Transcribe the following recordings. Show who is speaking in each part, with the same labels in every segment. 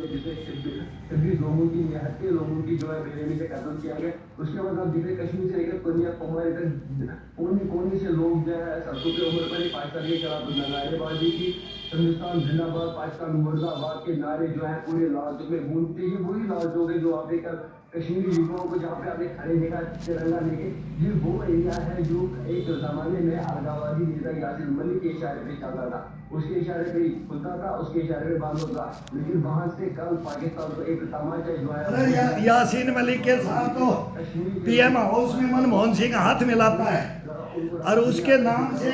Speaker 1: में जिसे 26 लोगों की निहत्ते लोगों की जो है बेरहमी से कत्ल किया गया। उसके बाद आप देखिए कश्मीर से लेकर कन्याकुमारी तक कोने कोने से लोग जो है सड़कों पे उम्र पर पाकिस्तान के खिलाफ नारेबाजी की, हिंदुस्तान जिंदाबाद, पाकिस्तान मुर्दाबाद के नारे जो है पूरे लाल चौक में गूंजते ही वही लाल चौक है जो आप देखकर कश्मीरी युवाओं को जहाँ पे आपने खड़े देखा तिरंगा लेके, ये वो एरिया है जो एक जमाने में अलगाववादी नेता यासिर मलिक के इशारे पे चलता था, उसके इशारे पे ही खुलता था, उसके इशारे पे बंद होता। लेकिन वहां से कल पाकिस्तान को एक तमाचा जो है
Speaker 2: यासीन मलिक के साथ तो पीएम हाउस में मनमोहन सिंह हाथ मिलाता है और उसके नाम से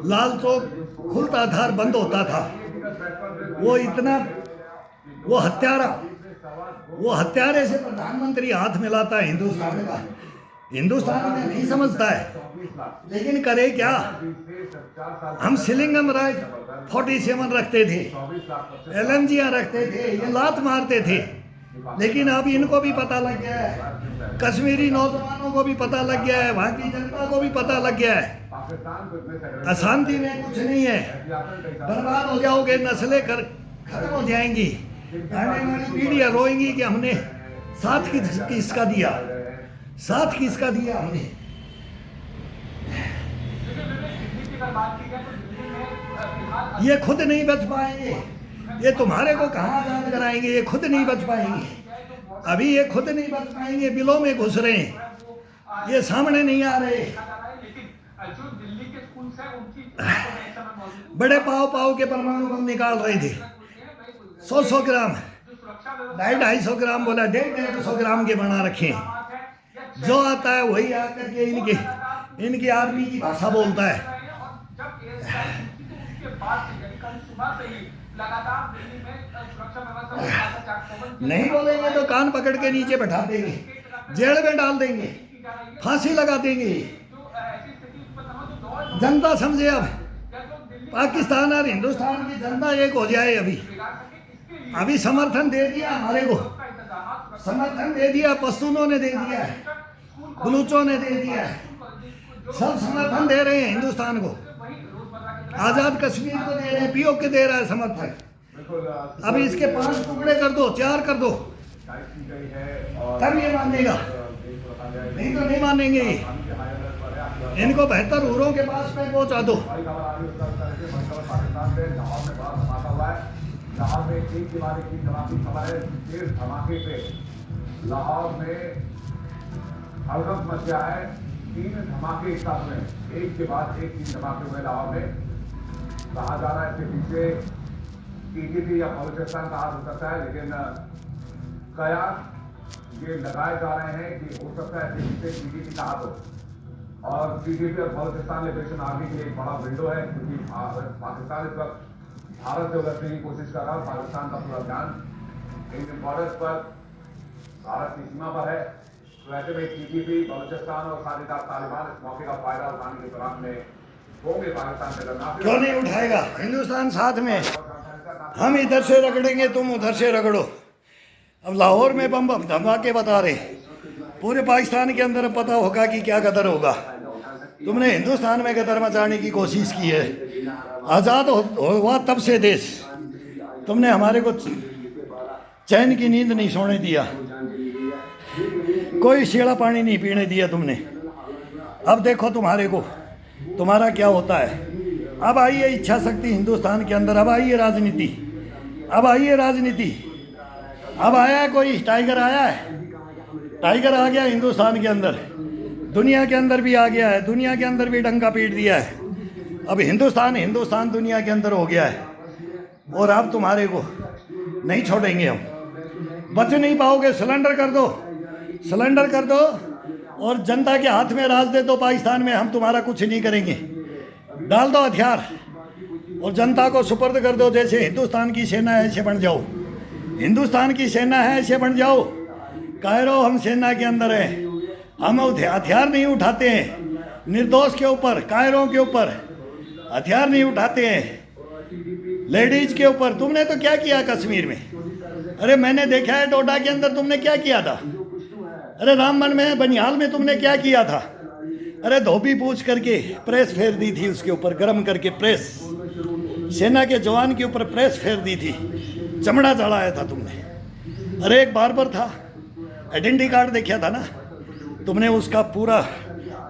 Speaker 2: लाल चौक खुलता था और बंद होता था। वो इतना वो हत्यारे से प्रधानमंत्री हाथ मिलाता है हिंदुस्तान का। हिंदुस्तान में नहीं समझता है, लेकिन करे क्या। हम सिलिंगम राइट 47 रखते थे, LMG रखते थे, ये लात मारते थे, लेकिन अब इनको भी पता लग गया है, कश्मीरी नौजवानों को भी पता लग गया है, वहाँ की जनता को भी पता लग गया है अशांति में कुछ नहीं है, बर्बाद हो जाओगे, नस्लें खत्म हो जाएंगी, आने वाली पीढ़ियाँ रोएंगी कि हमने साथ किसका दिया, साथ किसका दिया हमने। ये खुद नहीं बच पाएंगे, ये तुम्हारे को कहाँ आजाद कराएंगे, ये खुद नहीं बच पाएंगे, अभी ये खुद नहीं बच पाएंगे, बिलों में घुस रहे हैं, ये सामने नहीं आ रहे। बड़े पाव के परमाणु बम निकाल रहे थे, 100 ग्राम, 250 ग्राम बोला, 150 ग्राम के बना रखे हैं। जो आता है वही आकर के इनकी आर्मी की भाषा बोलता है। नहीं बोलेंगे तो कान पकड़ के नीचे बैठा देंगे, जेल में डाल देंगे, फांसी लगा देंगे। जनता समझे, अब पाकिस्तान और हिंदुस्तान की जनता एक हो जाए। अभी समर्थन दे दिया, हमारे को समर्थन दे दिया, पश्तूनों ने दे दिया है, बलूचों ने दे दिया है, सब समर्थन दे रहे हैं हिंदुस्तान को, आजाद कश्मीर को दे रहे हैं, POK के दे रहा है समर्थन। अभी इसके 5 टुकड़े कर दो, 4 कर दो, तब ये मानेगा, नहीं तो नहीं मानेंगे। इनको बेहतर हुरों के पास में पहुंचा दो।
Speaker 3: लाहौर में एक के बाद एक धमाके की खबर है, 13 धमाके पे लाहौर में हड़कंप मच गया है। 3 धमाके एक साथ में, एक के बाद एक 3 धमाके हुए लाहौर में। कहा जा रहा है इसके पीछे PDP या बलूचिस्तान का हाथ हो सकता है, लेकिन कयास ये लगाए जा रहे हैं कि हो सकता है इसके पीछे PDP का हाथ हो। और PDP और बलूचिस्तान लिबरेशन आर्मी के लिए एक बड़ा विंडो है, क्योंकि पाकिस्तान इस वक्त भारत से उलझने की कोशिश कर रहा है। पाकिस्तान का पूरा ध्यान इंडियन बॉर्डर्स पर, भारत की सीमा पर है। तो ऐसे में PDP, बलूचिस्तान और साथ ही साथ तालिबान इस मौके का फायदा उठाने के दौरान में होंगे पाकिस्तान से लड़ना।
Speaker 2: क्यों नहीं उठाएगा, हिंदुस्तान साथ में। हम इधर से रगड़ेंगे, तुम उधर से रगड़ो। अब लाहौर में बम धमाके बता रहे, पूरे पाकिस्तान के अंदर पता होगा कि क्या कदर होगा। तुमने हिंदुस्तान में कदर मचाने की कोशिश की है। आज़ाद हुआ तब से देश, तुमने हमारे को चैन की नींद नहीं सोने दिया, कोई शीला पानी नहीं पीने दिया तुमने। अब देखो तुम्हारे को, तुम्हारा क्या होता है। अब आई है इच्छा शक्ति हिंदुस्तान के अंदर, अब आई है राजनीति, अब आई है राजनीति। अब आया है कोई टाइगर, आया है टाइगर, आ गया हिंदुस्तान के अंदर, दुनिया के अंदर भी आ गया है, दुनिया के अंदर भी डंका पीट दिया है। अब हिंदुस्तान दुनिया के अंदर हो गया है, और अब तुम्हारे को नहीं छोड़ेंगे हम, बच नहीं पाओगे। सिलेंडर कर दो और जनता के हाथ में राज दे दो पाकिस्तान में, हम तुम्हारा कुछ नहीं करेंगे। डाल दो हथियार और जनता को सुपर्द कर दो। जैसे हिंदुस्तान की सेना है ऐसे बन जाओ, हिंदुस्तान की सेना है ऐसे बन जाओ। कायरो हम सेना के अंदर है, हम हथियार नहीं उठाते हैं निर्दोष के ऊपर, कायरों के ऊपर हथियार नहीं उठाते हैं, लेडीज के ऊपर। तुमने तो क्या किया कश्मीर में, अरे मैंने देखा है डोडा के अंदर तुमने क्या किया था, अरे रामबन में बनिहाल में तुमने क्या किया था। अरे धोबी पूछ करके प्रेस फेर दी थी उसके ऊपर, गर्म करके प्रेस, सेना के जवान के ऊपर प्रेस फेर दी थी। चमड़ा चढ़ाया था तुमने। अरे एक बार्बर था, आइडेंटिटी कार्ड देखा था ना तुमने, उसका पूरा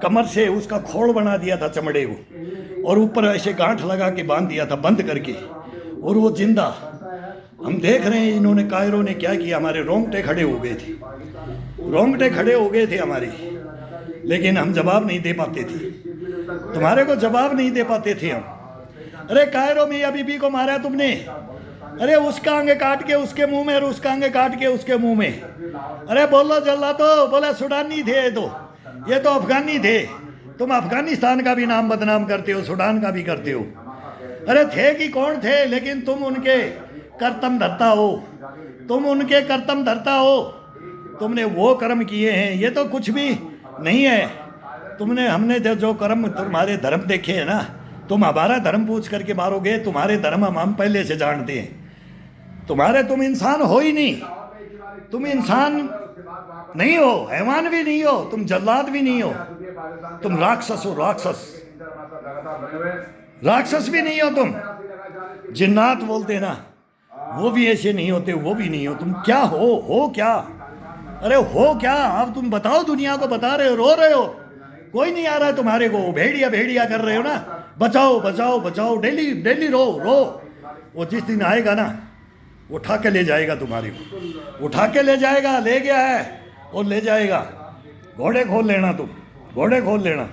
Speaker 2: कमर से उसका खोल बना दिया था चमड़े को, और ऊपर ऐसे गांठ लगा के बांध दिया था बंद करके, और वो जिंदा। हम देख रहे हैं इन्होंने कायरों ने क्या किया, हमारे रोंगटे खड़े हो गए थे, रोंगटे खड़े हो गए थे हमारे, लेकिन हम जवाब नहीं दे पाते थे, तुम्हारे को जवाब नहीं दे पाते थे हम। अरे कायरो मियां बीबी को मारा तुमने, अरे उसका अंग काट के उसके मुंह में और उसका अंग काट के उसके मुंह में। अरे बोलो जल्ला, तो बोले सुडानी थे ये तो अफगानी थे। तुम अफगानिस्तान का भी नाम बदनाम करते हो, सूडान का भी करते हो। अरे थे कि कौन थे, लेकिन तुम उनके कर्तम धरता हो, तुम उनके कर्तम धरता हो। तुमने वो कर्म किए हैं, ये तो कुछ भी नहीं है। तुमने हमने जो कर्म तुम्हारे धर्म देखे हैं ना, तुम हमारा धर्म पूछ करके मारोगे, तुम्हारे धर्म हम पहले से जानते हैं। तुम इंसान हो ही नहीं, तुम इंसान नहीं हो, हैवान भी नहीं हो, तुम जल्लाद भी नहीं हो, तुम राक्षस हो, राक्षस भी नहीं हो तुम। जिन्नात बोलते ना, वो भी ऐसे नहीं होते, वो भी नहीं हो। तुम क्या हो क्या? अरे हो क्या? अब तुम बताओ, दुनिया को बता रहे हो, रो रहे हो, कोई नहीं आ रहा है तुम्हारे को, भेड़िया कर रहे हो ना, बचाओ, डेली रो। वो जिस दिन आएगा ना, उठा के ले जाएगा तुम्हारे को, उठा के ले जाएगा, ले गया है और ले जाएगा। घोड़े खोल लेना तुम, घोड़े खोल लेना।